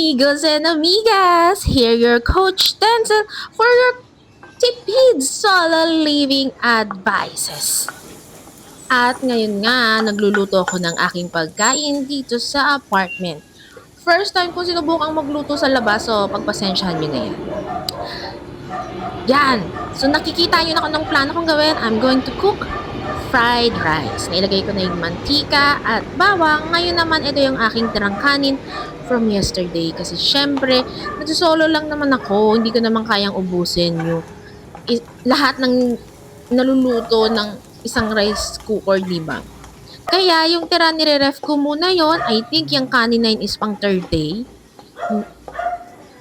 amigos and amigas! Here your Coach Denzel for your tipid solo living advices. At ngayon nga, nagluluto ako ng aking pagkain dito sa apartment. First time ko sinubukang magluto sa labas, so pagpasensyahan nyo na yan. Yan! So nakikita nyo na kung anong plano kong gawin. I'm going to cook fried rice. Nailagay ko na yung mantika at bawang. Ngayon naman, ito yung aking tirang kanin from yesterday. Kasi syempre, nagsosolo lang naman ako. Hindi ko naman kayang ubusin yung lahat ng naluluto ng isang rice cooker, diba? Kaya yung tira nire-ref ko muna yon. I think yung kanin na yun is pang third day.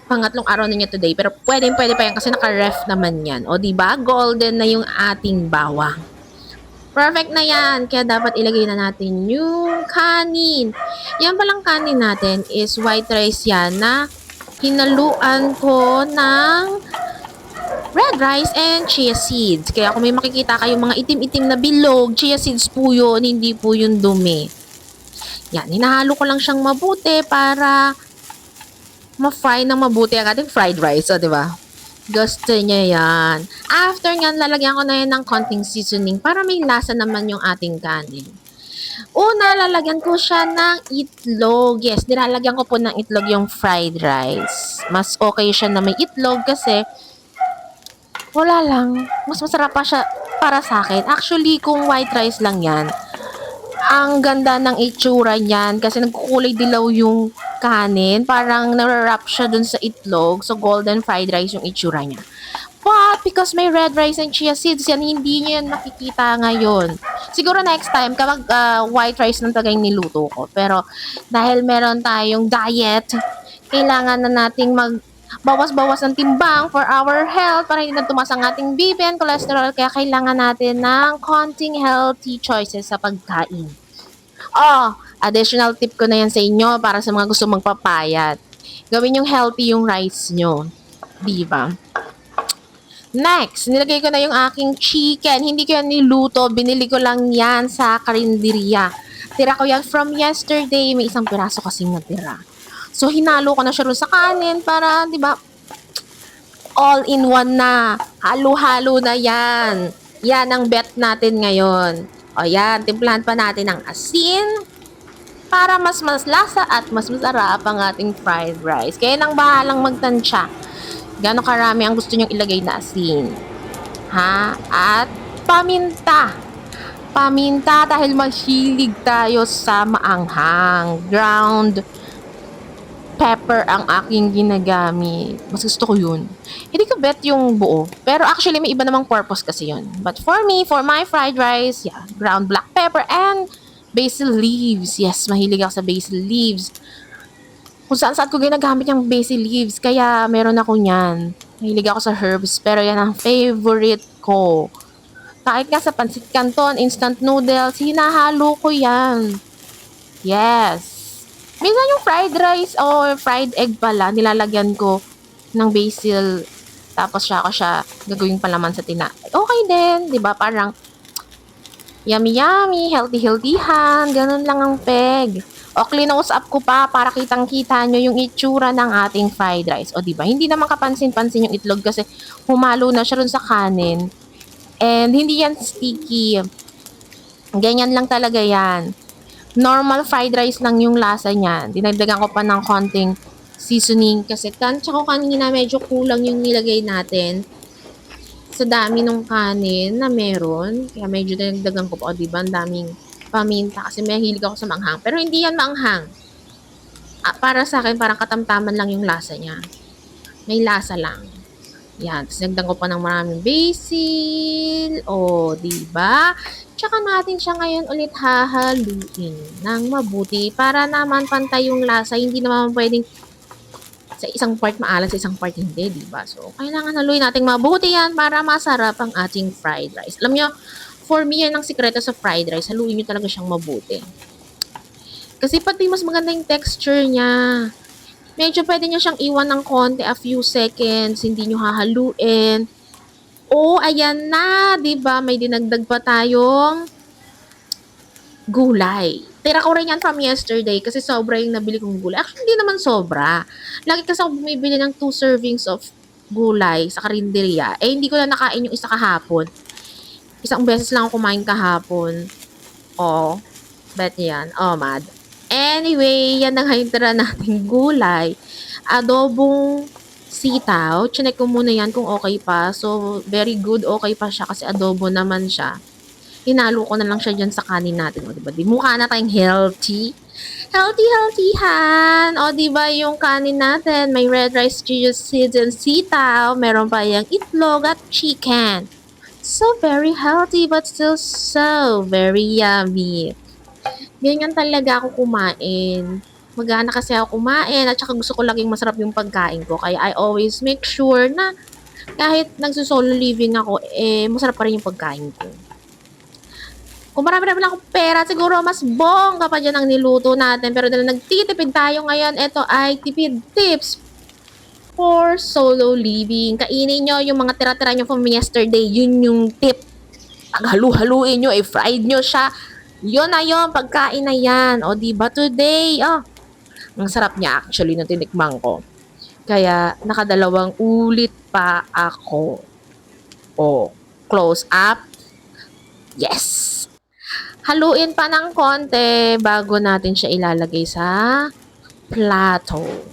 Pangatlong araw na niya today. Pero pwede pa yan kasi naka-ref naman yan. O diba? Golden na yung ating bawang. Perfect na yan. Kaya dapat ilagay na natin yung kanin. Yan palang kanin natin is white rice yan na hinaluan ko ng red rice and chia seeds. Kaya kung may makikita kayong mga itim-itim na bilog, chia seeds po yun, hindi po yung dumi. Yan, hinahalo ko lang siyang mabuti para ma-fry ng mabuti ang ating fried rice. O, diba? Gusto niya yan. After nyan, lalagyan ko na yan ng konting seasoning para may lasa naman yung ating kanin. Una, lalagyan ko siya ng itlog. Yes, nilalagyan ko po ng itlog yung fried rice. Mas okay siya na may itlog kasi wala lang. Mas masarap pa siya para sa akin. Actually, kung white rice lang yan, ang ganda ng itsura niyan kasi nagkukulay dilaw yung kanin. Parang nararap siya dun sa itlog. So, golden fried rice yung itsura niya. But, because may red rice and chia seeds, yan, hindi niya yan makikita ngayon. Siguro next time, kapag white rice lang talaga yung niluto ko. Pero, dahil meron tayong diet, kailangan na nating bawas-bawas ng timbang for our health para hindi na tumaas ang ating BP and cholesterol. Kaya kailangan natin ng konting healthy choices sa pagkain. Additional tip ko na yan sa inyo para sa mga gusto magpapayat. Gawin yung healthy yung rice nyo. Diba? Next, nilagay ko na yung aking chicken. Hindi ko yan niluto. Binili ko lang yan sa karinderya. Tira ko yan from yesterday. May isang piraso kasing natira. So, hinalo ko na siya rin sa kanin para, di ba, all in one na. Halo-halo na yan. Yan ang bet natin ngayon. O yan, timplahan pa natin ng asin para mas lasa at mas masarap ang ating fried rice. Kaya nang bahalang magtansya. Gano'ng karami ang gusto nyong ilagay na asin. Ha? At paminta. Paminta dahil mahilig tayo sa maanghang. Ground pepper ang aking ginagamit. Mas gusto ko yun. Hindi ko bet yung buo. Pero actually, may iba namang purpose kasi yun. But for me, for my fried rice, yeah, ground black pepper and basil leaves. Yes, mahilig ako sa basil leaves. Kung saan ko ginagamit yung basil leaves. Kaya meron ako niyan. Mahilig ako sa herbs. Pero yan ang favorite ko. Kahit nga sa pancit canton, instant noodles, hinahalo ko yan. Yes. Minsan yung fried rice or fried egg pala, nilalagyan ko ng basil. Tapos siya gagawing palaman sa tinapay. Okay din, di ba? Parang yummy, healthy-healthyhan. Ganun lang ang peg. O, clinose up ko pa para kitang-kita nyo yung itsura ng ating fried rice. O, di ba? Hindi naman kapansin-pansin yung itlog kasi humalo na siya rin sa kanin. And hindi yan sticky. Ganyan lang talaga yan. Normal fried rice lang yung lasa niya. Dinagdagan ko pa ng konting seasoning kasi tansya ko kanina medyo kulang yung nilagay natin sa dami ng kanin na meron. Kaya medyo dinagdagan ko pa. O, diba? Ang daming paminta kasi may hilig ako sa manghang. Pero hindi yan manghang. Para sa akin, parang katamtaman lang yung lasa niya. May lasa lang. Yan. Tapos nagdang ko pa ng maraming basil. O, diba? Tsaka natin siya ngayon ulit hahaluin ng mabuti para naman pantay yung lasa. Hindi naman pwedeng sa isang part maalat, sa isang part hindi, diba? So, kailangan haluin natin mabuti yan para masarap ang ating fried rice. Alam nyo, for me, yan ang sikreto sa fried rice. Haluin nyo talaga siyang mabuti. Kasi pati mas maganda yung texture niya. Medyo pwede nyo siyang iwan ng konti, a few seconds, hindi nyo hahaluin. Ayan na, 'di ba? May dinagdag pa tayong gulay. Tira ko rin yan from yesterday kasi sobra yung nabili kong gulay. Actually, hindi naman sobra. Lagi kasi ako bumibili ng 2 servings of gulay sa karinderya. Eh, hindi ko na nakain yung isa kahapon. Isang beses lang ako kumain kahapon. Oh, bet niyo yan. Oh, mad. Anyway, yan na nga yung tira nating gulay. Adobong sitaw. Chinek ko muna yan kung okay pa. So, very good. Okay pa siya kasi adobo naman siya. Hinalo ko na lang siya dyan sa kanin natin. O, diba? Di mukha na tayong healthy. Healthy han. O, diba yung kanin natin? May red rice, chia seeds, and sitaw. Meron pa yung itlog at chicken. So very healthy but still so very yummy. Ganyan talaga ako kumain. Magana kasi ako kumain at saka gusto ko laging masarap yung pagkain ko. Kaya I always make sure na kahit nagsusolo living ako, eh, masarap pa rin yung pagkain ko. Kung marami-rami lang akong pera, siguro mas bongga pa dyan ang niluto natin. Pero dahil nagtitipid tayo ngayon, ito ay tipid tips for solo living. Kainin nyo yung mga tira-tira nyo from yesterday. Yun yung tip. Paghalu-haluin nyo, i-fried nyo siya. Yun na yun, pagkain na yan. O diba today, ang sarap niya actually na tinikmang ko. Kaya nakadalawang ulit pa ako. O, close up. Yes! Haluin pa ng konti bago natin siya ilalagay sa plato.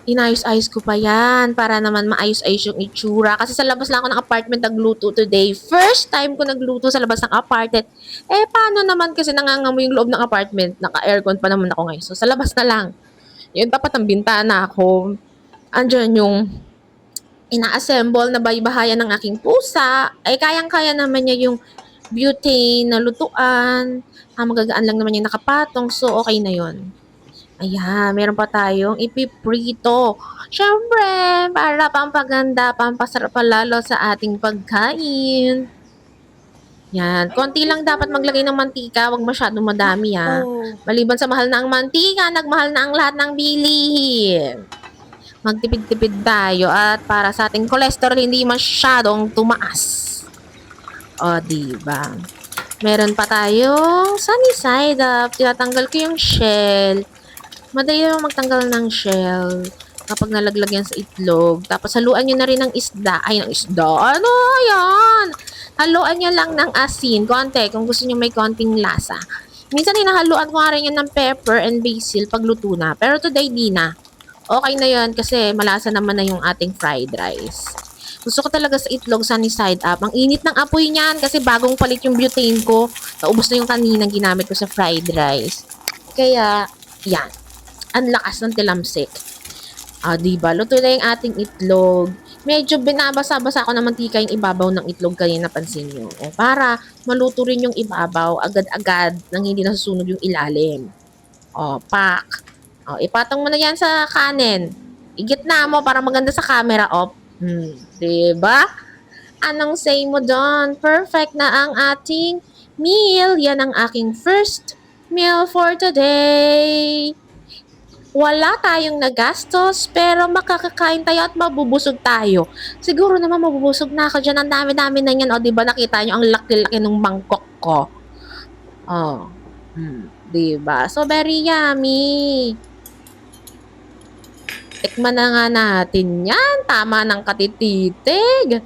Inayos-ayos ko pa yan para naman maayos-ayos yung itsura. Kasi sa labas lang ako ng apartment nagluto today. First time ko nagluto sa labas ng apartment. Eh, paano naman kasi nangangamoy yung loob ng apartment? Naka-aircon pa naman ako ngayon. So, sa labas na lang. Yun, tapat ng bintana ako. Andyan yung ina-assemble na baybahayan ng aking pusa. Ay, kayang-kaya naman niya yung butane na lutuan. Magagaan lang naman yung nakapatong. So, okay na yon. Ayan, meron pa tayong ipiprito. Siyempre, para pampaganda, pampasarap pa lalo sa ating pagkain. Yan, konti lang dapat maglagay ng mantika, wag masyadong madami ha. Maliban sa mahal na ang mantika, nagmahal na ang lahat ng bilihin. Magtipid-tipid tayo at para sa ating cholesterol hindi masyadong tumaas. O, diba? Meron pa tayong sunny side up. Tinatanggal ko yung shell. Madali naman magtanggal ng shell kapag nalaglag yan sa itlog. Tapos haluan nyo na rin ng isda. Ay, ng isda. Ano? Ayan. Haluan nyo lang ng asin. Konti. Kung gusto nyo may konting lasa. Minsan hinahaluan ko nga rin yan ng pepper and basil pag luto na. Pero today di na. Okay na yan kasi malasa naman na yung ating fried rice. Gusto ko talaga sa itlog sunny side up. Ang init ng apoy niyan kasi bagong palit yung butane ko. Naubos na yung kaninang ginamit ko sa fried rice. Kaya, yan. Ang lakas ng tilamsik. Diba? Luto na yung ating itlog. Medyo binabasa-basa ko ng mantika yung ibabaw ng itlog kanina, pansin nyo. Para maluto rin yung ibabaw agad-agad nang hindi nasusunog yung ilalim. Pak. Ipatong mo na yan sa kanin. Igitna mo para maganda sa camera. Diba? Anong say mo doon? Perfect na ang ating meal. Yan ang aking first meal for today. Wala tayong nagastos, pero makakakain tayo at mabubusog tayo. Siguro naman mabubusog na ako dyan. Ang dami-dami na yan. Diba nakita nyo ang laki-laki ng mangkok ko? Diba? So, very yummy. Tikman na nga natin yan. Tama ng katititig.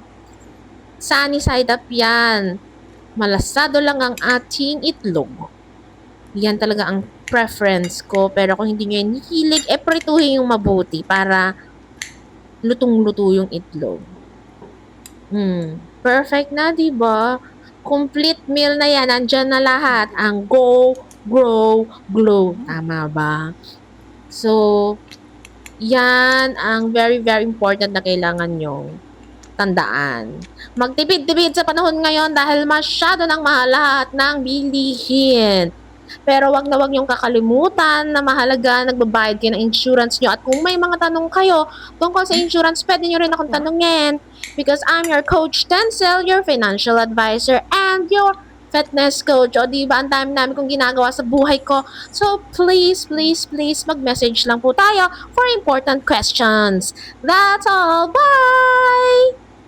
Sunny side up yan. Malasado lang ang ating itlog. Yan talaga ang preference ko. Pero kung hindi nyo yan hilig, prituhin yung mabuti para lutong-luto yung itlog. Perfect na, diba? Complete meal na yan. Andyan na lahat. Ang go, grow, glow. Tama ba? So, yan ang very, very important na kailangan nyong tandaan. Magtipid-tipid sa panahon ngayon dahil masyado nang mahal lahat ng bilihin. Pero wag na wag niyong kakalimutan na mahalaga nagbabayad kayo ng insurance nyo. At kung may mga tanong kayo tungkol sa insurance, pwede nyo rin akong tanungin. Because I'm your Coach Tencel, your financial advisor, and your fitness coach. Diba, ang dami namin kong ginagawa sa buhay ko. So, please, please, please, mag-message lang po tayo for important questions. That's all. Bye!